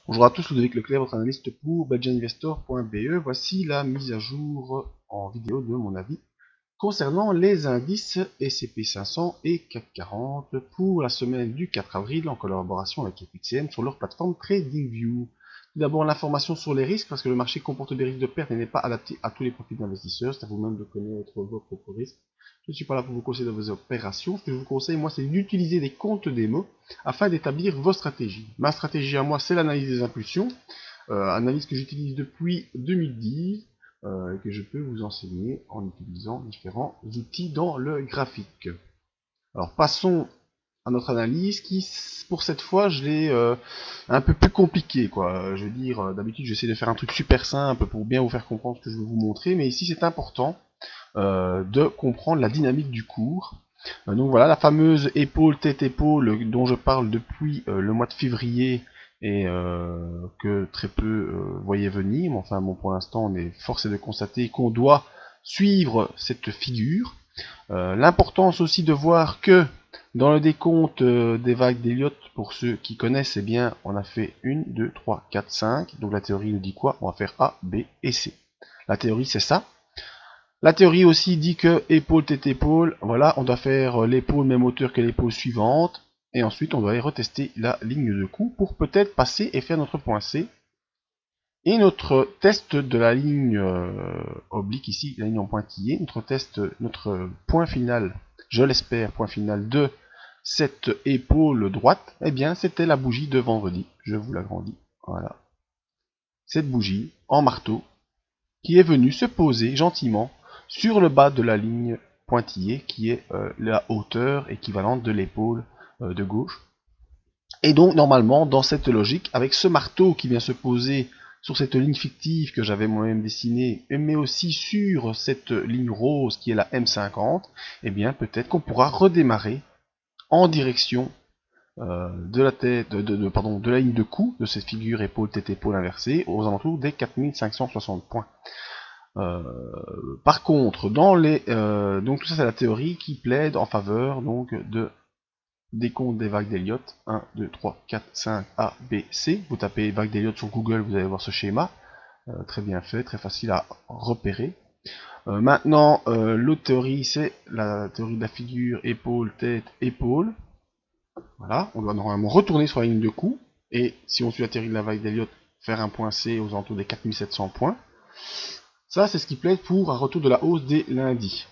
Bonjour à tous, Ludovic Leclerc, votre analyste pour belgianinvestor.be. Voici la mise à jour en vidéo de mon avis concernant les indices S&P 500 et CAC 40 pour la semaine du 4 avril en collaboration avec FXCM sur leur plateforme TradingView. Tout d'abord, l'information sur les risques, parce que le marché comporte des risques de perte et n'est pas adapté à tous les profils d'investisseurs. C'est à vous-même de connaître vos propres risques. Je ne suis pas là pour vous conseiller dans vos opérations. Ce que je vous conseille, moi, c'est d'utiliser des comptes démo afin d'établir vos stratégies. Ma stratégie à moi, c'est l'analyse des impulsions, analyse que j'utilise depuis 2010 et que je peux vous enseigner en utilisant différents outils dans le graphique. Alors passons à notre analyse qui, pour cette fois, je l'ai un peu plus compliqué, quoi. Je veux dire, d'habitude, j'essaie de faire un truc super simple pour bien vous faire comprendre ce que je veux vous montrer, mais ici, c'est important de comprendre la dynamique du cours. Donc voilà, la fameuse épaule, tête-épaule dont je parle depuis le mois de février et que très peu voyaient venir. Mais enfin, bon, pour l'instant, on est forcé de constater qu'on doit suivre cette figure. L'importance aussi de voir que dans le décompte des vagues d'Elliott, pour ceux qui connaissent, eh bien, on a fait 1, 2, 3, 4, 5. Donc la théorie nous dit quoi? On va faire A, B et C. La théorie, c'est ça. La théorie aussi dit que épaule, tête, épaule, voilà, on doit faire l'épaule même hauteur que l'épaule suivante, et ensuite on doit aller retester la ligne de coup pour peut-être passer et faire notre point C. Et notre test de la ligne oblique ici, la ligne en pointillé, notre test, notre point final, je l'espère, point final de cette épaule droite, eh bien c'était la bougie de vendredi, je vous l'agrandis, voilà. Cette bougie en marteau qui est venu se poser gentiment sur le bas de la ligne pointillée qui est la hauteur équivalente de l'épaule de gauche. Et donc normalement dans cette logique, avec ce marteau qui vient se poser sur cette ligne fictive que j'avais moi-même dessinée, mais aussi sur cette ligne rose qui est la M50, eh bien peut-être qu'on pourra redémarrer en direction de la tête, de la ligne de coup de cette figure épaule tête épaule inversée aux alentours des 4560 points. Par contre, donc tout ça c'est la théorie qui plaide en faveur donc de décompte des vagues d'Elliott 1, 2, 3, 4, 5, A, B, C. Vous tapez vagues d'Elliott sur Google, vous allez voir ce schéma. Très bien fait, très facile à repérer. Maintenant, l'autre théorie, c'est la théorie de la figure épaule, tête, épaule. Voilà, on doit normalement retourner sur la ligne de coup. Et si on suit la théorie de la vague d'Elliott, faire un point C aux alentours des 4700 points. Ça, c'est ce qui plaide pour un retour de la hausse dès lundi.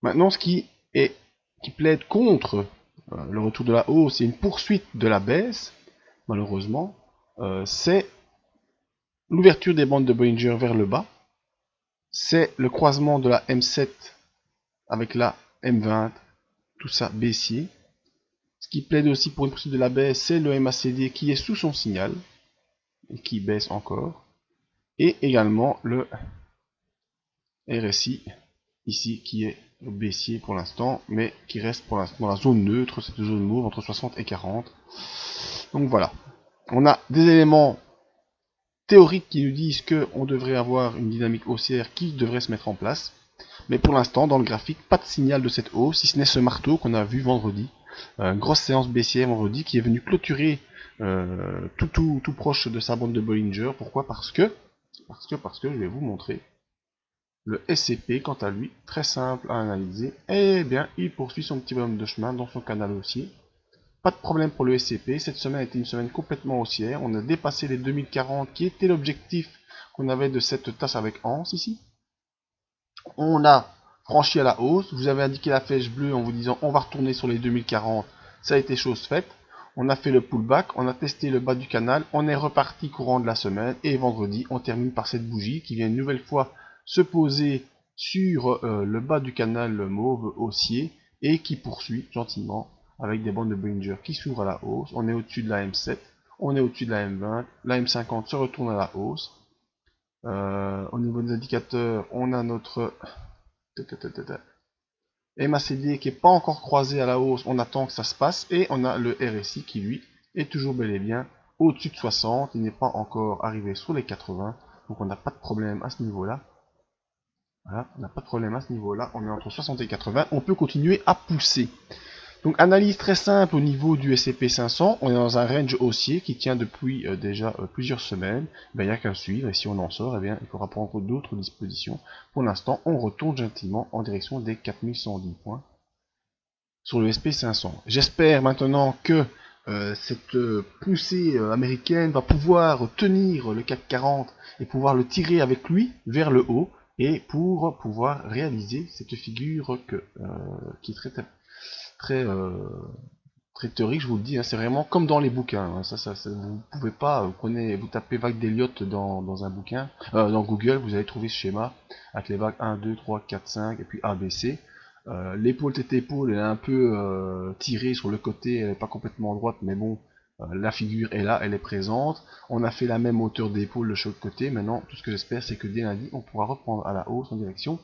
Maintenant, ce qui plaide contre le retour de la hausse et une poursuite de la baisse, malheureusement, c'est l'ouverture des bandes de Bollinger vers le bas, c'est le croisement de la M7 avec la M20, tout ça baissier. Ce qui plaide aussi pour une poursuite de la baisse, c'est le MACD qui est sous son signal et qui baisse encore, et également le RSI ici qui est baissier pour l'instant, mais qui reste pour l'instant dans la zone neutre, cette zone mauve entre 60 et 40. Donc voilà, on a des éléments théoriques qui nous disent qu'on devrait avoir une dynamique haussière qui devrait se mettre en place, mais pour l'instant dans le graphique, pas de signal de cette hausse, si ce n'est ce marteau qu'on a vu vendredi, grosse séance baissière vendredi qui est venu clôturer tout proche de sa bande de Bollinger. Pourquoi? Parce que je vais vous montrer. Le SCP, quant à lui, très simple à analyser, eh bien, il poursuit son petit bonhomme de chemin dans son canal haussier. Pas de problème pour le SCP, cette semaine a été une semaine complètement haussière, on a dépassé les 2040 qui était l'objectif qu'on avait de cette tasse avec Hans ici. On a franchi à la hausse, vous avez indiqué la flèche bleue en vous disant on va retourner sur les 2040, ça a été chose faite. On a fait le pullback, on a testé le bas du canal, on est reparti courant de la semaine et vendredi on termine par cette bougie qui vient une nouvelle fois se poser sur le bas du canal mauve haussier et qui poursuit gentiment avec des bandes de Bollinger qui s'ouvrent à la hausse. On est au-dessus de la M7, on est au-dessus de la M20, la M50 se retourne à la hausse. Au niveau des indicateurs, on a notre MACD qui n'est pas encore croisé à la hausse, on attend que ça se passe, et on a le RSI qui lui est toujours bel et bien au-dessus de 60, il n'est pas encore arrivé sur les 80, donc on n'a pas de problème à ce niveau-là. Voilà, on n'a pas de problème à ce niveau-là, on est entre 60 et 80, on peut continuer à pousser. Donc analyse très simple au niveau du S&P 500, on est dans un range haussier qui tient depuis déjà plusieurs semaines. Il n'y a qu'à suivre et si on en sort, eh bien, il faudra prendre d'autres dispositions. Pour l'instant, on retourne gentiment en direction des 4110 points sur le S&P 500. J'espère maintenant que cette poussée américaine va pouvoir tenir le CAC 40 et pouvoir le tirer avec lui vers le haut et pour pouvoir réaliser cette figure qui est très théorique, je vous le dis, hein, c'est vraiment comme dans les bouquins. Hein, vous pouvez pas, vous tapez vague d'Elliott dans un bouquin, dans Google, vous allez trouver ce schéma avec les vagues 1, 2, 3, 4, 5 et puis ABC. L'épaule tête épaule, elle est un peu tirée sur le côté, elle n'est pas complètement droite, mais bon, la figure est là, elle est présente. On a fait la même hauteur d'épaule de chaque côté. Maintenant, tout ce que j'espère, c'est que dès lundi, on pourra reprendre à la hausse en direction,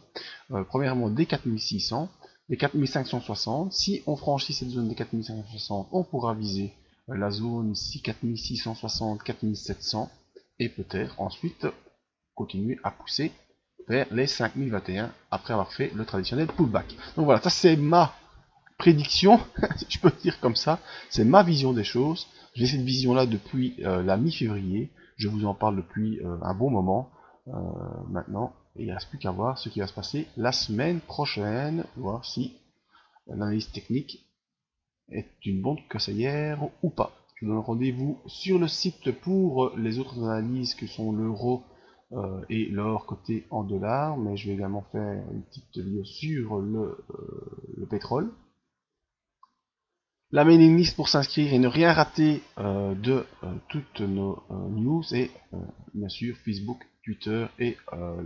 premièrement des 4600, des 4560. Si on franchit cette zone des 4560, on pourra viser la zone ici 4660, 4700, et peut-être ensuite continuer à pousser vers les 5021 après avoir fait le traditionnel pullback. Donc voilà, ça c'est ma prédiction, si je peux dire comme ça, c'est ma vision des choses. J'ai cette vision là depuis la mi-février, je vous en parle depuis un bon moment maintenant, et il ne reste plus qu'à voir ce qui va se passer la semaine prochaine, voir si l'analyse technique est une bonne conseillère ou pas. Je vous donne rendez-vous sur le site pour les autres analyses que sont l'euro et l'or coté en dollars, mais je vais également faire une petite vidéo sur le pétrole. La mailing list pour s'inscrire et ne rien rater de toutes nos news, et bien sûr Facebook, Twitter et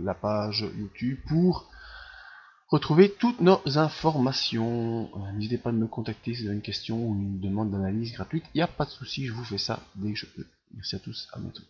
la page YouTube pour retrouver toutes nos informations. N'hésitez pas à me contacter si vous avez une question ou une demande d'analyse gratuite, il n'y a pas de souci, je vous fais ça dès que je peux. Merci à tous, à bientôt.